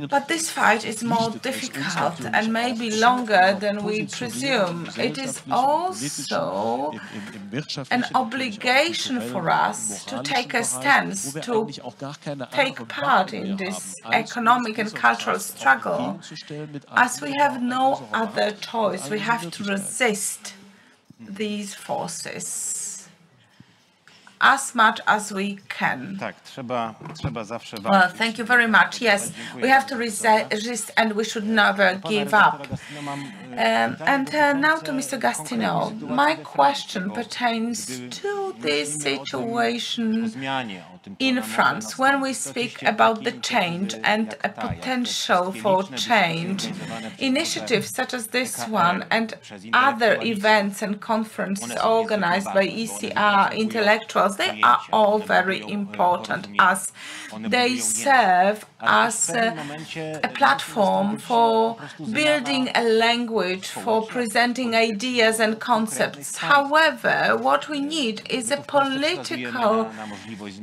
But this fight is more difficult and maybe longer than we presume. It is also an obligation for us to take a stance, to take part in this economic and cultural struggle. As we have no other choice, we have to resist these forces as much as we can. Well, thank you very much. Yes, we have to resist and we should never give up. And now to Mr. Gastineau. My question pertains to this situation in France. When we speak about the change and a potential for change, initiatives such as this one and other events and conferences organized by ECR intellectuals, they are all very important as they serve as a platform for building a language, for presenting ideas and concepts. However, what we need is a political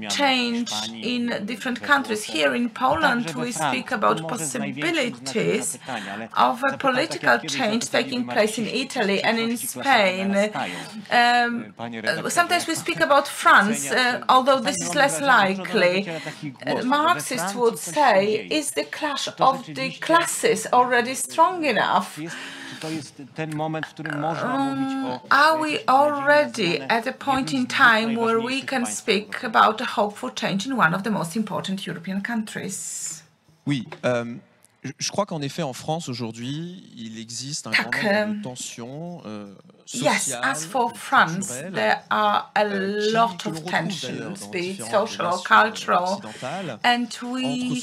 change in different countries. Here in Poland, we speak about possibilities of a political change taking place in Italy and in Spain. Sometimes we speak about France, although this is less likely. Marxists would say, is the clash of the classes already strong enough? Are we already at a point in time where we can speak about a hope for change in one of the most important European countries? Oui. Je crois qu'en effet, en France, aujourd'hui, il existe un grand nombre de tensions Yes, as for France, there are a lot of tensions, be it social or cultural, and we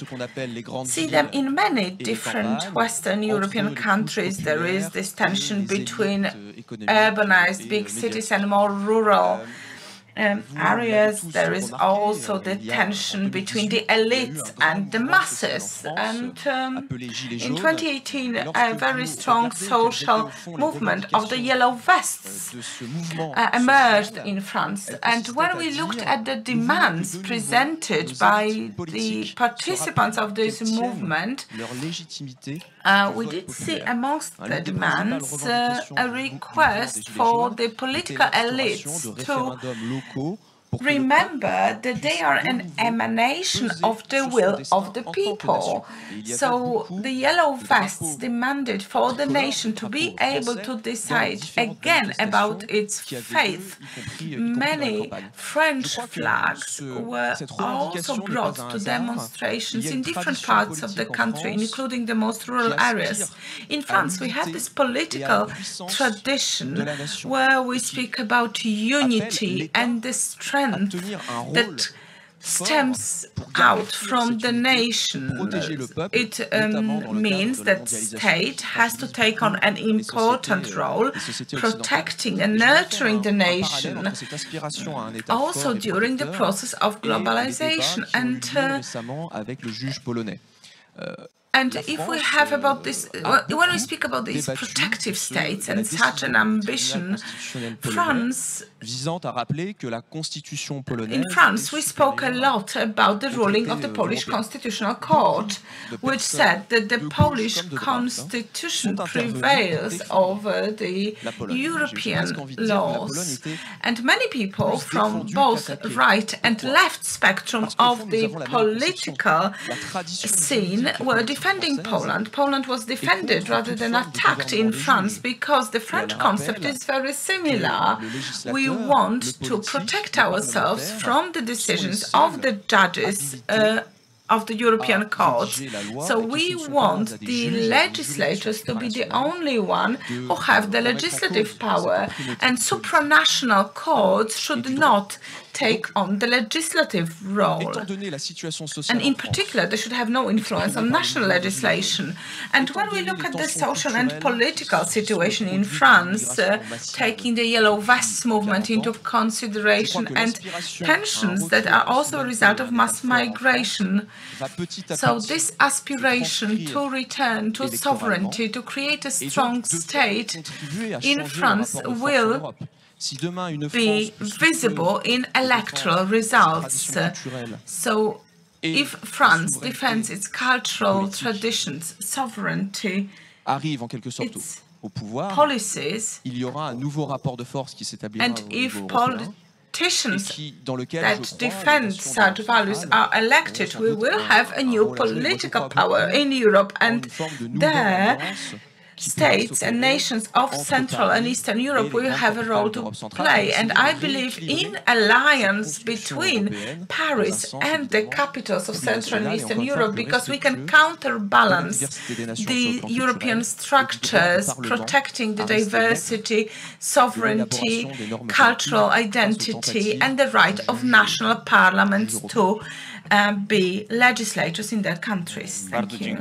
see them in many different Western European countries. There is this tension between urbanized big cities and more rural areas. There is also the tension between the elites and the masses. And in 2018, a very strong social movement of the Yellow Vests emerged in France. And when we looked at the demands presented by the participants of this movement, we did see amongst the demands a request for the political elites to remember that they are an emanation of the will of the people. So the Yellow Vests demanded for the nation to be able to decide again about its faith. Many French flags were also brought to demonstrations in different parts of the country, including the most rural areas. In France, we have this political tradition where we speak about unity and the strength that stems out from the nation. It means that state has to take on an important role, protecting and nurturing the nation, also during the process of globalization. And if we have about this, when we speak about these protective states and such an ambition, in France, we spoke a lot about the ruling of the Polish Constitutional Court, which said that the Polish constitution prevails over the European laws. And many people from both right and left spectrum of the political scene were defending Poland. Poland was defended rather than attacked in France because the French concept is very similar. We want to protect ourselves from the decisions of the judges of the European courts. So we want the legislators to be the only one who have the legislative power, and supranational courts should not take on the legislative role. And in particular, they should have no influence on national legislation. And when we look at the social and political situation in France, taking the Yellow Vests movement into consideration and tensions that are also a result of mass migration. So this aspiration to return to sovereignty, to create a strong state in France will be visible in electoral results. So if France defends its cultural traditions, sovereignty, its policies, and if politicians that defend such values are elected, we will have a new political power in Europe, and there states and nations of Central and Eastern Europe will have a role to play. And I believe in alliance between Paris and the capitals of Central and Eastern Europe, because we can counterbalance the European structures, protecting the diversity, sovereignty, cultural identity, and the right of national parliaments to be legislators in their countries. Thank you.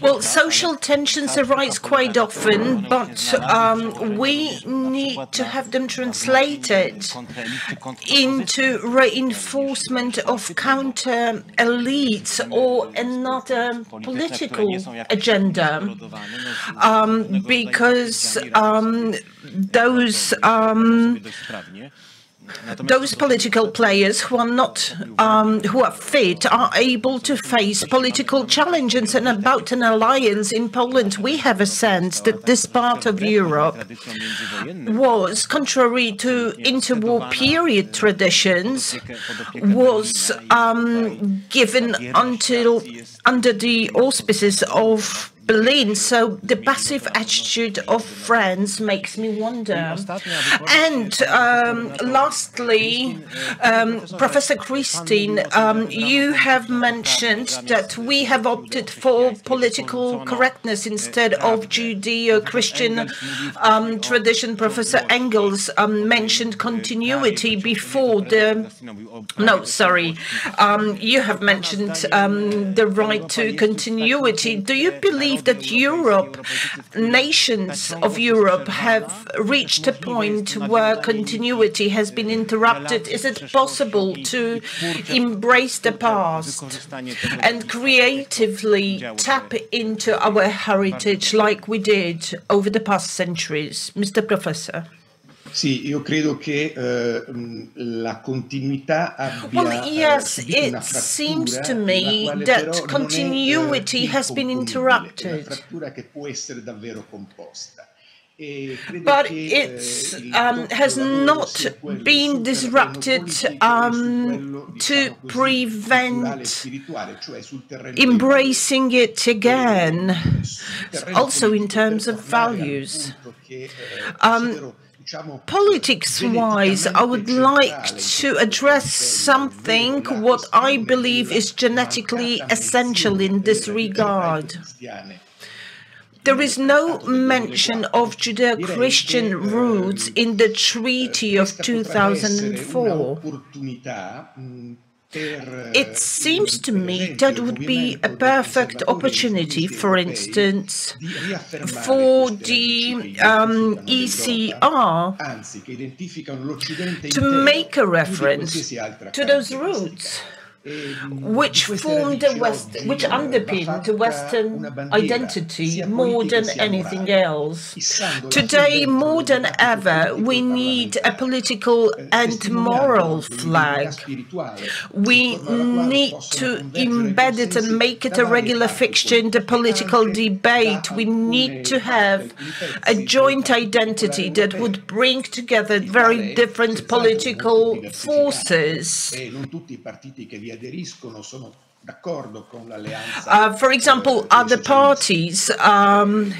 Well, social tensions arise quite often, but we need to have them translated into reinforcement of counter-elites or another political agenda, because those political players who are not, who are fit, are able to face political challenges. And about an alliance in Poland, we have a sense that this part of Europe was, contrary to interwar period traditions, was given under the auspices of Berlin. So the passive attitude of France makes me wonder. And lastly, Professor Cristin, you have mentioned that we have opted for political correctness instead of Judeo-Christian tradition. Professor Engels mentioned continuity before the... No, sorry. You have mentioned the right to continuity. Do you believe that Europe, nations of Europe, have reached a point where continuity has been interrupted? Is it possible to embrace the past and creatively tap into our heritage like we did over the past centuries? Mr. Professor. Sì, io credo che la continuità abbia Well, yes, it seems to me that continuity has been interrupted. Una frattura che può essere davvero composta. But it has not been disrupted to prevent embracing it again, also in terms of values. Politics-wise, I would like to address something what I believe is genetically essential in this regard. There is no mention of Judeo-Christian roots in the Treaty of 2004. It seems to me that would be a perfect opportunity, for instance, for the ECR to make a reference to those roots, which underpin the Western identity more than anything else. Today, more than ever, we need a political and moral flag. We need to embed it and make it a regular fixture in the political debate. We need to have a joint identity that would bring together very different political forces. For example, other parties, I'm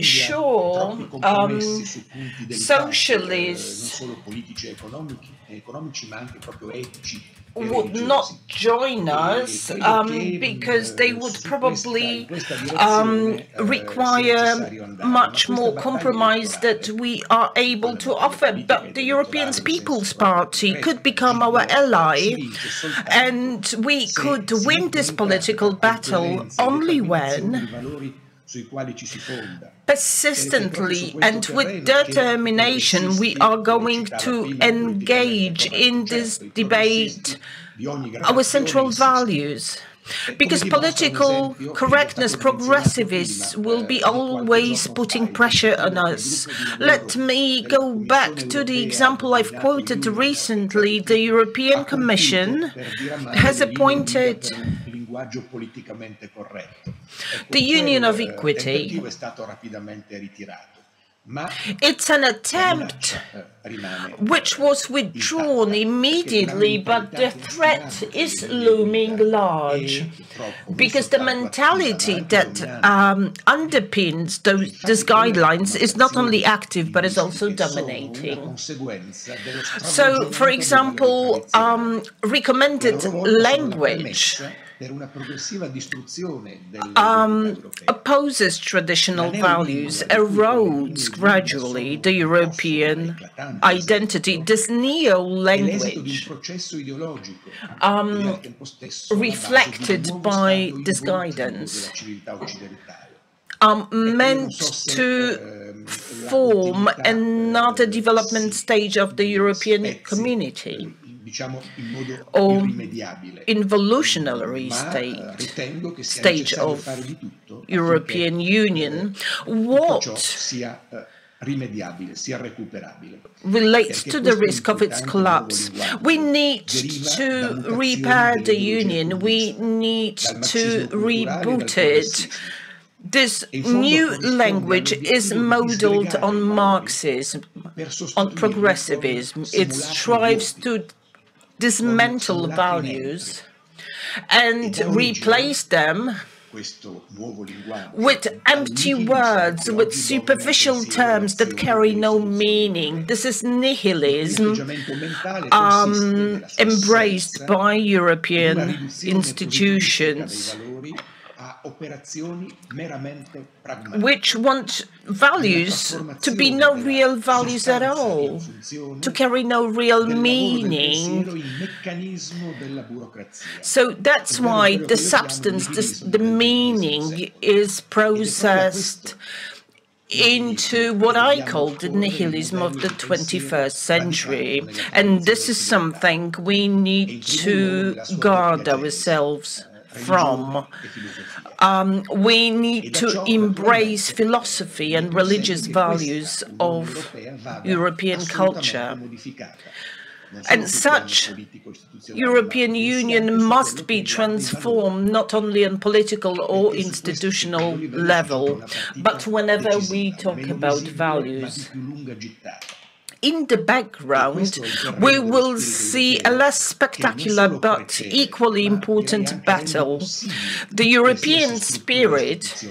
sure socialists would not join us because they would probably require much more compromise that we are able to offer. But the European People's Party could become our ally, and we could win this political battle only when persistently and with determination we are going to engage in this debate our central values. Because political correctness, progressivists will be always putting pressure on us. Let me go back to the example I've quoted recently. The European Commission has appointed the Union of Equity. It's an attempt which was withdrawn immediately, but the threat is looming large because the mentality that underpins these guidelines is not only active but is also dominating. So, for example, recommended language opposes traditional values, erodes gradually the European identity. This neo-language reflected by this guidance meant to form another development stage of the European community, or involutionary stage of European Union. What relates to the risk of its collapse? We need to repair the Union. We need to reboot it. This new language is modeled on Marxism, on progressivism. It strives to dismantle values and replace them with empty words, with superficial terms that carry no meaning. This is nihilism embraced by European institutions, which want values to be no real values at all, to carry no real meaning. So that's why the substance, the meaning is processed into what I call the nihilism of the 21st century. And this is something we need to guard ourselves from. We need to embrace philosophy and religious values of European culture. And such European Union must be transformed not only on political or institutional level, but whenever we talk about values. In the background, we will see a less spectacular but equally important battle. The European spirit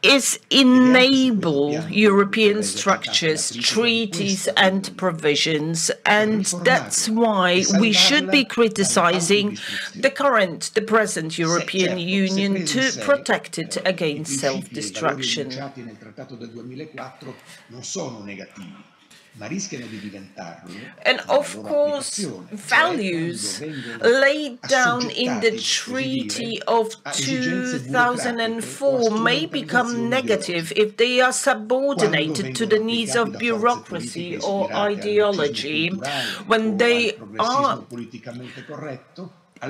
is enable European structures, treaties and provisions, and that's why we should be criticizing the present European Union to protect it against self-destruction. And of course, values laid down in the Treaty of 2004 may become negative if they are subordinated to the needs of bureaucracy or ideology, when they are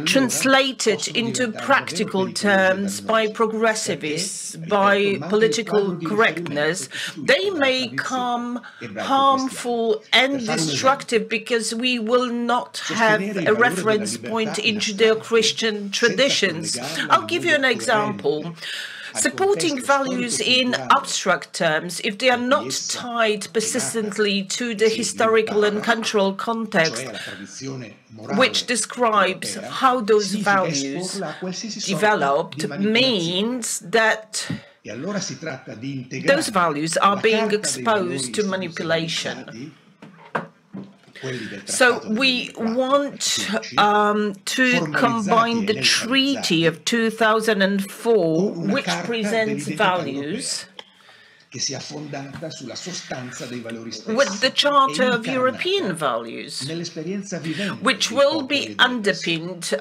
translated into practical terms by progressivists, by political correctness. They may become harmful and destructive because we will not have a reference point in Judeo-Christian traditions. I'll give you an example. Supporting values in abstract terms, if they are not tied persistently to the historical and cultural context, which describes how those values developed, means that those values are being exposed to manipulation. So we want to combine the Treaty of 2004, which presents values, with the Charter of European Values, which will be underpinned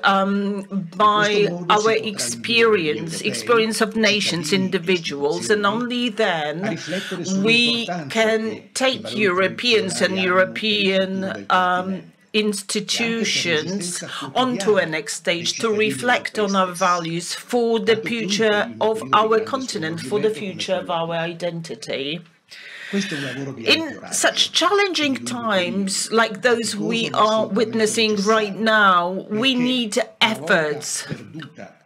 by our experience of nations, individuals, and only then we can take Europeans and European institutions onto a next stage to reflect on our values for the future of our continent, for the future of our identity. In such challenging times like those we are witnessing right now, we need efforts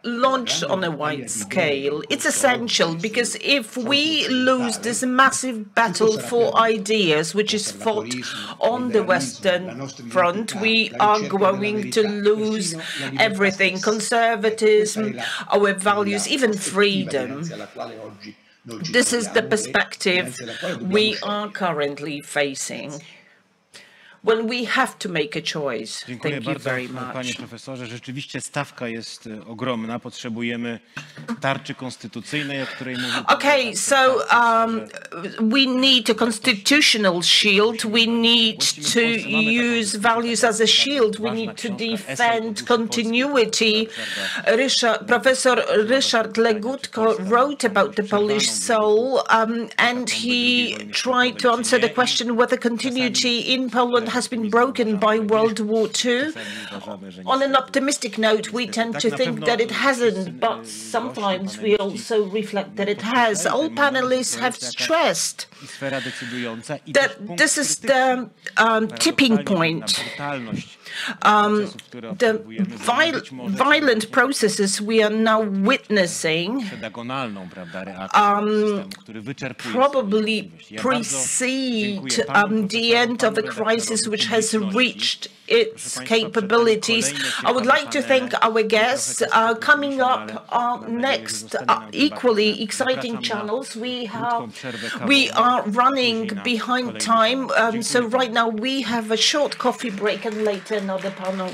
launched on a wide scale. It's essential because if we lose this massive battle for ideas, which is fought on the Western Front, we are going to lose everything: conservatism, our values, even freedom. This is the perspective we are currently facing when we have to make a choice. Thank you very much. Panie profesorze, rzeczywiście stawka jest ogromna. Potrzebujemy tarczy konstytucyjnej, o której mówił. Okay, so we need a constitutional shield. We need to use values as a shield. We need to defend continuity. Professor Ryszard Legutko wrote about the Polish soul, and he tried to answer the question whether continuity in Poland has been broken by World War II. On an optimistic note, we tend to think that it hasn't, but sometimes we also reflect that it has. All panelists have stressed that this is the tipping point. The violent processes we are now witnessing probably precede the end of a crisis channels which has reached its capabilities. I would like to thank our guests. Coming up next, equally exciting channels. We are running behind time, so right now we have a short coffee break and later another panel.